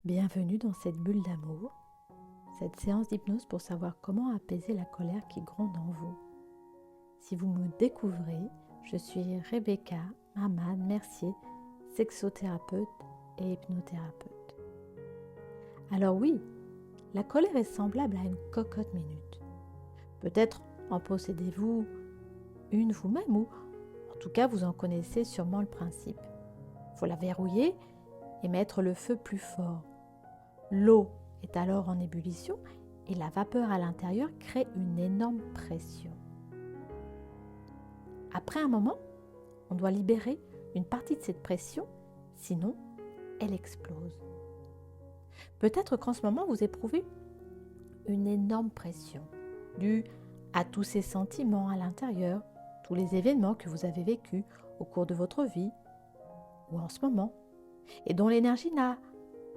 Bienvenue dans cette bulle d'amour, cette séance d'hypnose pour savoir comment apaiser la colère qui gronde en vous. Si vous me découvrez, je suis Rebecca Hamad Mercier, sexothérapeute et hypnothérapeute. Alors oui, la colère est semblable à une cocotte minute. Peut-être en possédez-vous une vous-même ou en tout cas vous en connaissez sûrement le principe. Il faut la verrouiller et mettre le feu plus fort. L'eau est alors en ébullition et la vapeur à l'intérieur crée une énorme pression. Après un moment, on doit libérer une partie de cette pression, sinon elle explose. Peut-être qu'en ce moment vous éprouvez une énorme pression due à tous ces sentiments à l'intérieur, tous les événements que vous avez vécus au cours de votre vie ou en ce moment et dont l'énergie n'a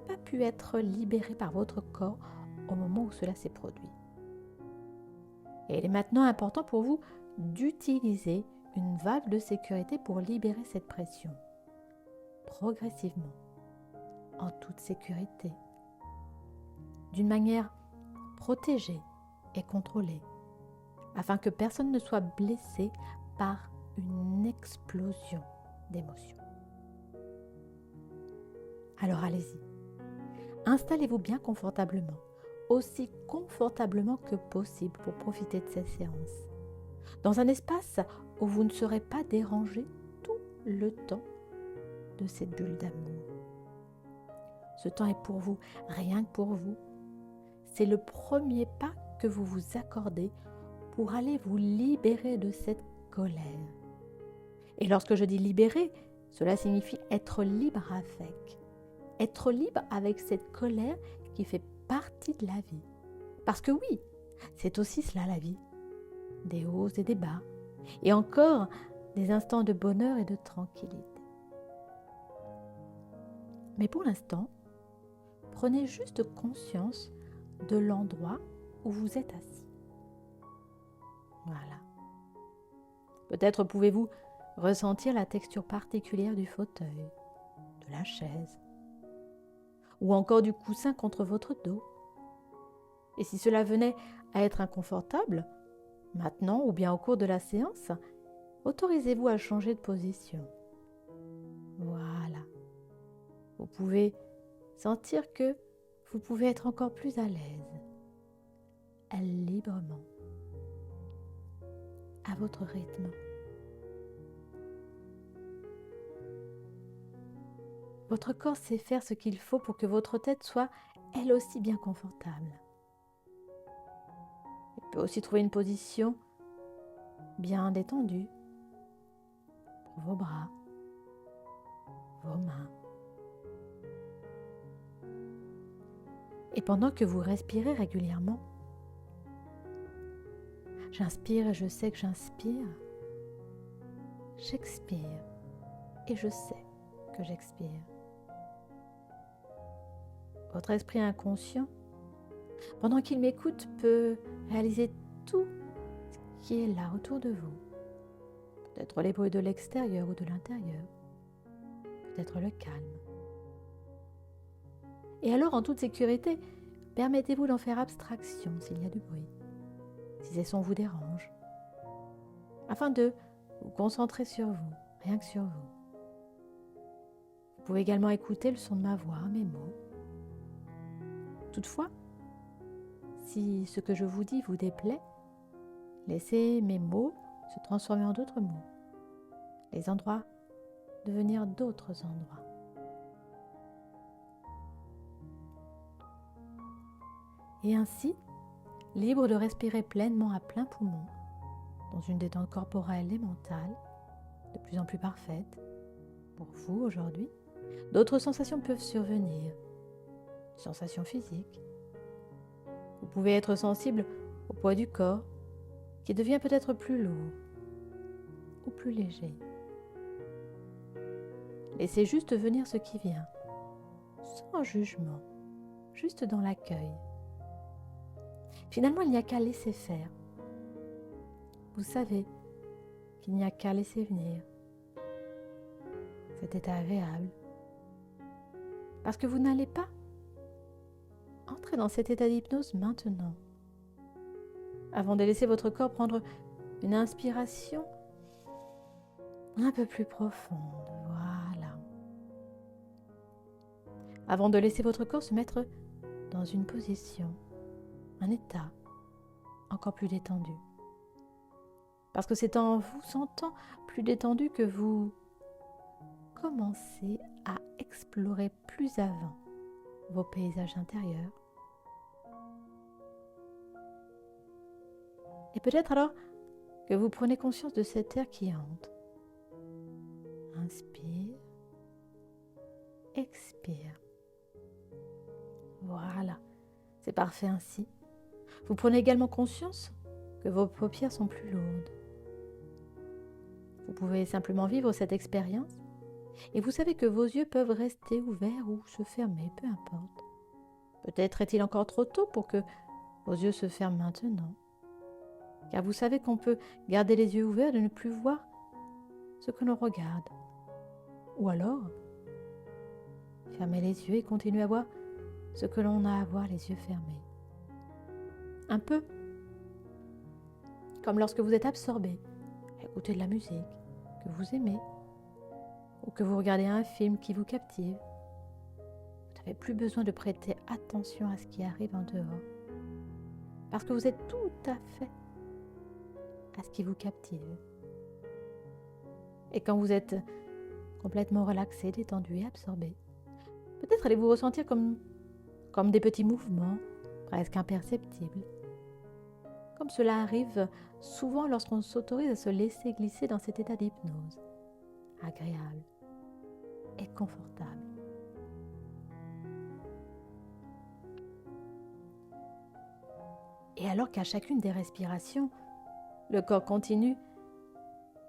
pas pu être libérée par votre corps au moment où cela s'est produit. Et il est maintenant important pour vous d'utiliser une valve de sécurité pour libérer cette pression, progressivement, en toute sécurité, d'une manière protégée et contrôlée, afin que personne ne soit blessé par une explosion d'émotions. Alors allez-y. Installez-vous bien confortablement, aussi confortablement que possible pour profiter de cette séance. Dans un espace où vous ne serez pas dérangé tout le temps de cette bulle d'amour. Ce temps est pour vous, rien que pour vous. C'est le premier pas que vous vous accordez pour aller vous libérer de cette colère. Et lorsque je dis libérer, cela signifie être libre avec. Être libre avec cette colère qui fait partie de la vie. Parce que oui, c'est aussi cela la vie. Des hauts et des bas. Et encore des instants de bonheur et de tranquillité. Mais pour l'instant, prenez juste conscience de l'endroit où vous êtes assis. Voilà. Peut-être pouvez-vous ressentir la texture particulière du fauteuil, de la chaise, ou encore du coussin contre votre dos. Et si cela venait à être inconfortable, maintenant ou bien au cours de la séance, autorisez-vous à changer de position. Voilà. Vous pouvez sentir que vous pouvez être encore plus à l'aise, librement, à votre rythme. Votre corps sait faire ce qu'il faut pour que votre tête soit elle aussi bien confortable. Il peut aussi trouver une position bien détendue pour vos bras, vos mains. Et pendant que vous respirez régulièrement, j'inspire et je sais que j'inspire, j'expire et je sais que j'expire. Votre esprit inconscient, pendant qu'il m'écoute, peut réaliser tout ce qui est là autour de vous. Peut-être les bruits de l'extérieur ou de l'intérieur. Peut-être le calme. Et alors, en toute sécurité, permettez-vous d'en faire abstraction s'il y a du bruit, si ces sons vous dérangent, afin de vous concentrer sur vous, rien que sur vous. Vous pouvez également écouter le son de ma voix, mes mots. Toutefois, si ce que je vous dis vous déplaît, laissez mes mots se transformer en d'autres mots, les endroits devenir d'autres endroits. Et ainsi, libre de respirer pleinement à plein poumon, dans une détente corporelle et mentale, de plus en plus parfaite, pour vous aujourd'hui, d'autres sensations peuvent survenir, sensations physiques. Vous pouvez être sensible au poids du corps, qui devient peut-être plus lourd ou plus léger. Laissez juste venir ce qui vient, sans jugement, juste dans l'accueil. Finalement, il n'y a qu'à laisser faire. Vous savez qu'il n'y a qu'à laisser venir cet état agréable. Parce que vous n'allez pas entrez dans cet état d'hypnose maintenant, avant de laisser votre corps prendre une inspiration un peu plus profonde. Voilà. Avant de laisser votre corps se mettre dans une position, un état encore plus détendu. Parce que c'est en vous sentant plus détendu que vous commencez à explorer plus avant vos paysages intérieurs. Et peut-être alors que vous prenez conscience de cet air qui entre. Inspire, expire. Voilà, c'est parfait ainsi. Vous prenez également conscience que vos paupières sont plus lourdes. Vous pouvez simplement vivre cette expérience et vous savez que vos yeux peuvent rester ouverts ou se fermer, peu importe. Peut-être est-il encore trop tôt pour que vos yeux se ferment maintenant. Car vous savez qu'on peut garder les yeux ouverts et ne plus voir ce que l'on regarde. Ou alors, fermer les yeux et continuer à voir ce que l'on a à voir les yeux fermés. Un peu comme lorsque vous êtes absorbé à écouter de la musique que vous aimez ou que vous regardez un film qui vous captive. Vous n'avez plus besoin de prêter attention à ce qui arrive en dehors parce que vous êtes tout à fait à ce qui vous captive. Et quand vous êtes complètement relaxé, détendu et absorbé, peut-être allez-vous ressentir comme des petits mouvements presque imperceptibles. Comme cela arrive souvent lorsqu'on s'autorise à se laisser glisser dans cet état d'hypnose, agréable et confortable. Et alors qu'à chacune des respirations, le corps continue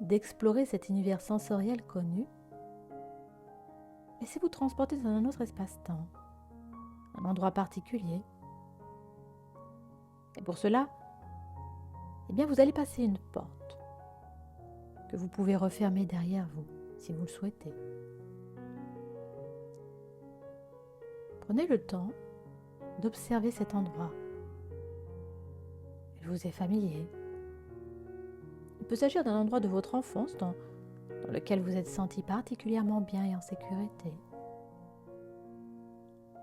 d'explorer cet univers sensoriel connu, laissez-vous transporter dans un autre espace-temps, un endroit particulier. Et pour cela, vous allez passer une porte que vous pouvez refermer derrière vous si vous le souhaitez. Prenez le temps d'observer cet endroit. Il vous est familier. Il peut s'agir d'un endroit de votre enfance dans lequel vous êtes senti particulièrement bien et en sécurité.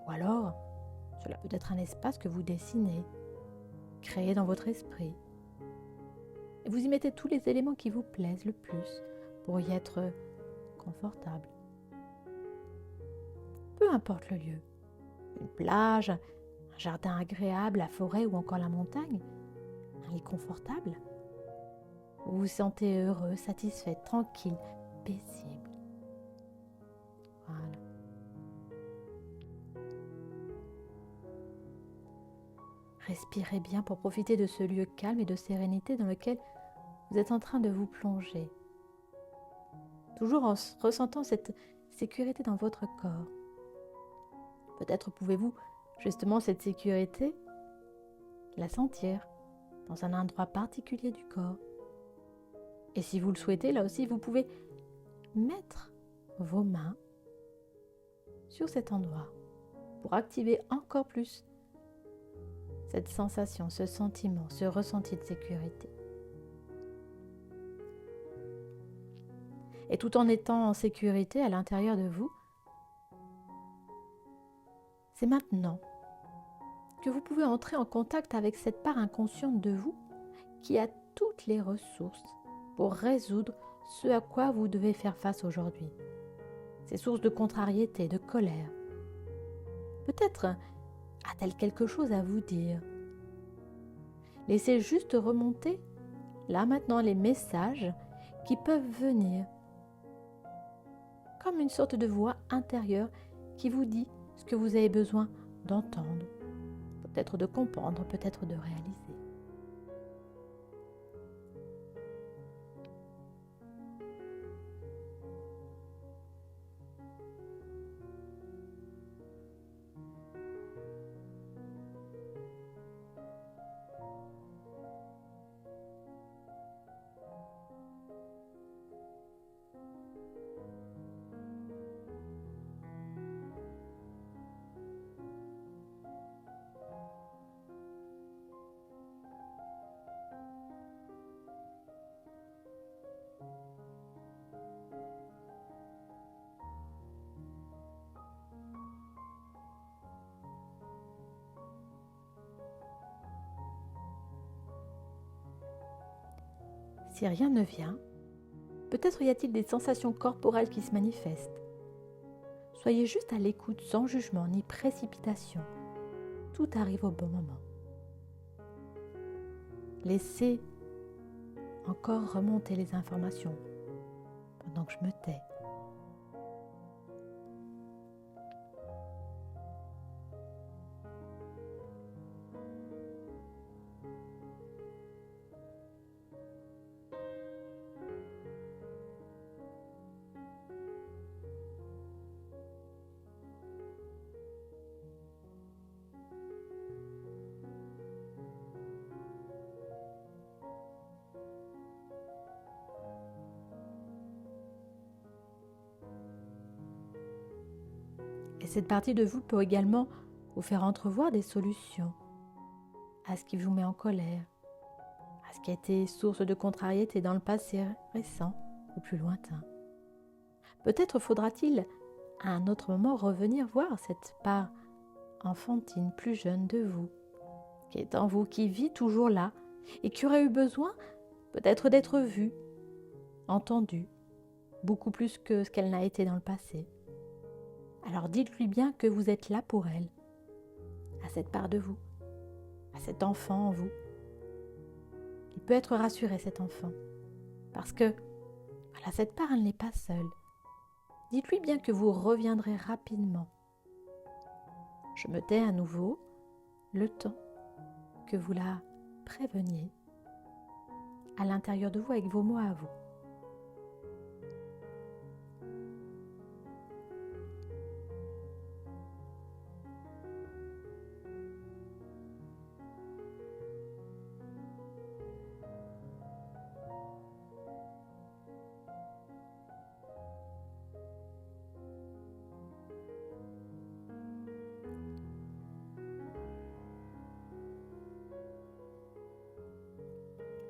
Ou alors, cela peut être un espace que vous dessinez, créez dans votre esprit. Et vous y mettez tous les éléments qui vous plaisent le plus pour y être confortable. Peu importe le lieu, une plage, un jardin agréable, la forêt ou encore la montagne, un lit confortable. Vous vous sentez heureux, satisfait, tranquille, paisible. Voilà. Respirez bien pour profiter de ce lieu calme et de sérénité dans lequel vous êtes en train de vous plonger. Toujours en ressentant cette sécurité dans votre corps. Peut-être pouvez-vous, justement, cette sécurité, la sentir dans un endroit particulier du corps. Et si vous le souhaitez, là aussi, vous pouvez mettre vos mains sur cet endroit pour activer encore plus cette sensation, ce sentiment, ce ressenti de sécurité. Et tout en étant en sécurité à l'intérieur de vous, c'est maintenant que vous pouvez entrer en contact avec cette part inconsciente de vous qui a toutes les ressources pour résoudre ce à quoi vous devez faire face aujourd'hui. Ces sources de contrariété, de colère. Peut-être a-t-elle quelque chose à vous dire. Laissez juste remonter, là maintenant, les messages qui peuvent venir comme une sorte de voix intérieure qui vous dit ce que vous avez besoin d'entendre, peut-être de comprendre, peut-être de réaliser. Si rien ne vient, peut-être y a-t-il des sensations corporelles qui se manifestent. Soyez juste à l'écoute sans jugement ni précipitation. Tout arrive au bon moment. Laissez encore remonter les informations pendant que je me tais. Et cette partie de vous peut également vous faire entrevoir des solutions à ce qui vous met en colère, à ce qui a été source de contrariété dans le passé récent ou plus lointain. Peut-être faudra-t-il à un autre moment revenir voir cette part enfantine plus jeune de vous, qui est en vous, qui vit toujours là et qui aurait eu besoin peut-être d'être vue, entendue, beaucoup plus que ce qu'elle n'a été dans le passé. Alors dites-lui bien que vous êtes là pour elle, à cette part de vous, à cet enfant en vous. Il peut être rassuré, cet enfant, parce que voilà, cette part, elle n'est pas seule. Dites-lui bien que vous reviendrez rapidement. Je me tais à nouveau, le temps que vous la préveniez à l'intérieur de vous avec vos mots à vous.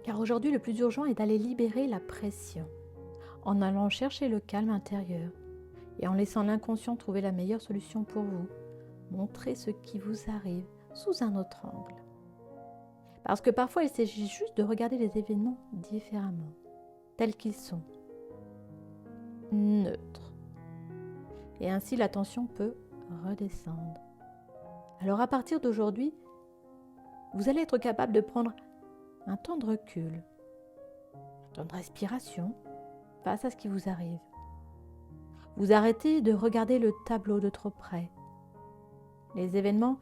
Car aujourd'hui, le plus urgent est d'aller libérer la pression, en allant chercher le calme intérieur et en laissant l'inconscient trouver la meilleure solution pour vous, montrer ce qui vous arrive sous un autre angle. Parce que parfois, il s'agit juste de regarder les événements différemment, tels qu'ils sont, neutres. Et ainsi, la tension peut redescendre. Alors à partir d'aujourd'hui, vous allez être capable de prendre un temps de recul, un temps de respiration face à ce qui vous arrive. Vous arrêtez de regarder le tableau de trop près. Les événements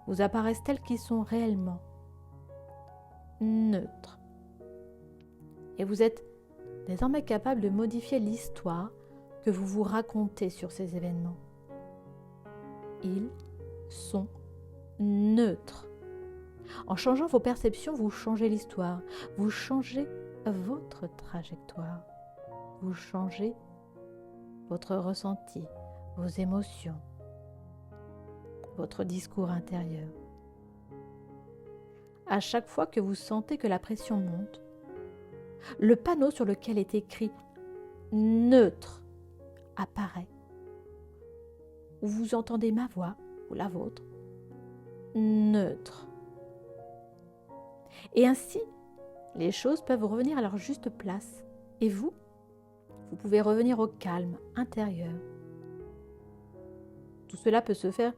vous apparaissent tels qu'ils sont réellement, neutres. Et vous êtes désormais capable de modifier l'histoire que vous vous racontez sur ces événements. Ils sont neutres. En changeant vos perceptions, vous changez l'histoire, vous changez votre trajectoire, vous changez votre ressenti, vos émotions, votre discours intérieur. À chaque fois que vous sentez que la pression monte, le panneau sur lequel est écrit « neutre » apparaît, où vous entendez ma voix ou la vôtre, neutre. Et ainsi, les choses peuvent revenir à leur juste place. Et vous pouvez revenir au calme intérieur. Tout cela peut se faire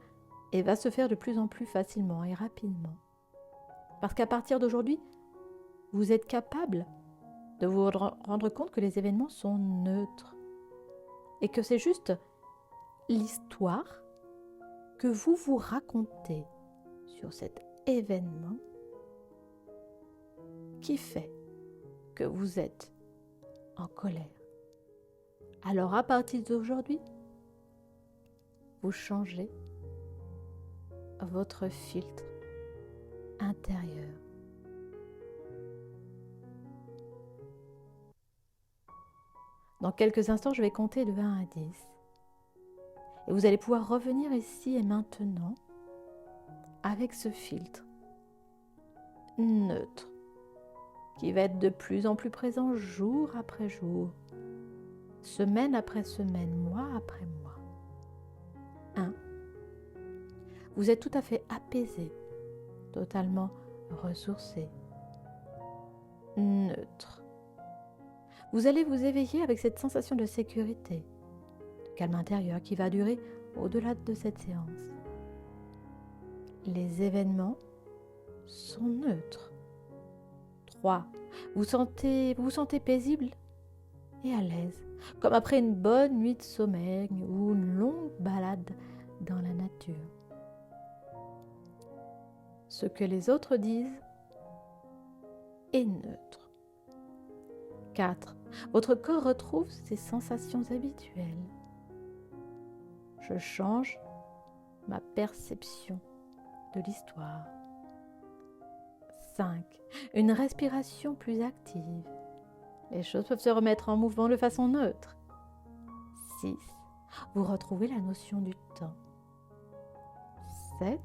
et va se faire de plus en plus facilement et rapidement. Parce qu'à partir d'aujourd'hui, vous êtes capable de vous rendre compte que les événements sont neutres. Et que c'est juste l'histoire que vous vous racontez sur cet événement qui fait que vous êtes en colère. Alors à partir d'aujourd'hui, vous changez votre filtre intérieur. Dans quelques instants, je vais compter de 1 à 10. Et vous allez pouvoir revenir ici et maintenant avec ce filtre neutre qui va être de plus en plus présent jour après jour, semaine après semaine, mois après mois. 1. Vous êtes tout à fait apaisé, totalement ressourcé, neutre. Vous allez vous éveiller avec cette sensation de sécurité, de calme intérieur qui va durer au-delà de cette séance. Les événements sont neutres. 3. Vous vous sentez paisible et à l'aise, comme après une bonne nuit de sommeil ou une longue balade dans la nature. Ce que les autres disent est neutre. 4. Votre corps retrouve ses sensations habituelles. Je change ma perception de l'histoire. 5. Une respiration plus active. Les choses peuvent se remettre en mouvement de façon neutre. 6. Vous retrouvez la notion du temps. 7.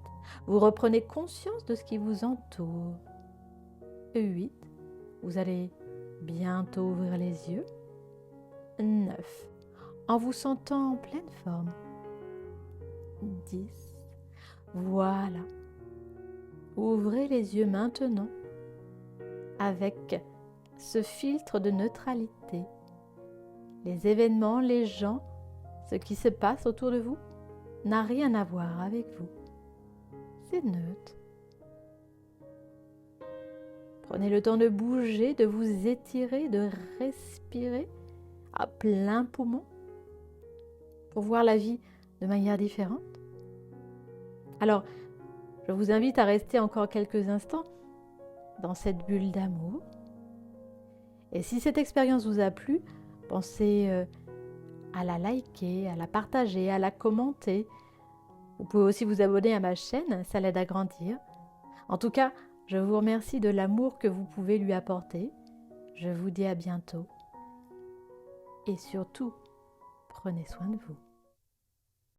Vous reprenez conscience de ce qui vous entoure. 8. Vous allez bientôt ouvrir les yeux. 9. En vous sentant en pleine forme. 10. Voilà. Ouvrez les yeux maintenant avec ce filtre de neutralité. Les événements, les gens, ce qui se passe autour de vous n'a rien à voir avec vous. C'est neutre. Prenez le temps de bouger, de vous étirer, de respirer à plein poumon pour voir la vie de manière différente. Alors, je vous invite à rester encore quelques instants dans cette bulle d'amour. Et si cette expérience vous a plu, pensez à la liker, à la partager, à la commenter. Vous pouvez aussi vous abonner à ma chaîne, ça l'aide à grandir. En tout cas, je vous remercie de l'amour que vous pouvez lui apporter. Je vous dis à bientôt. Et surtout, prenez soin de vous.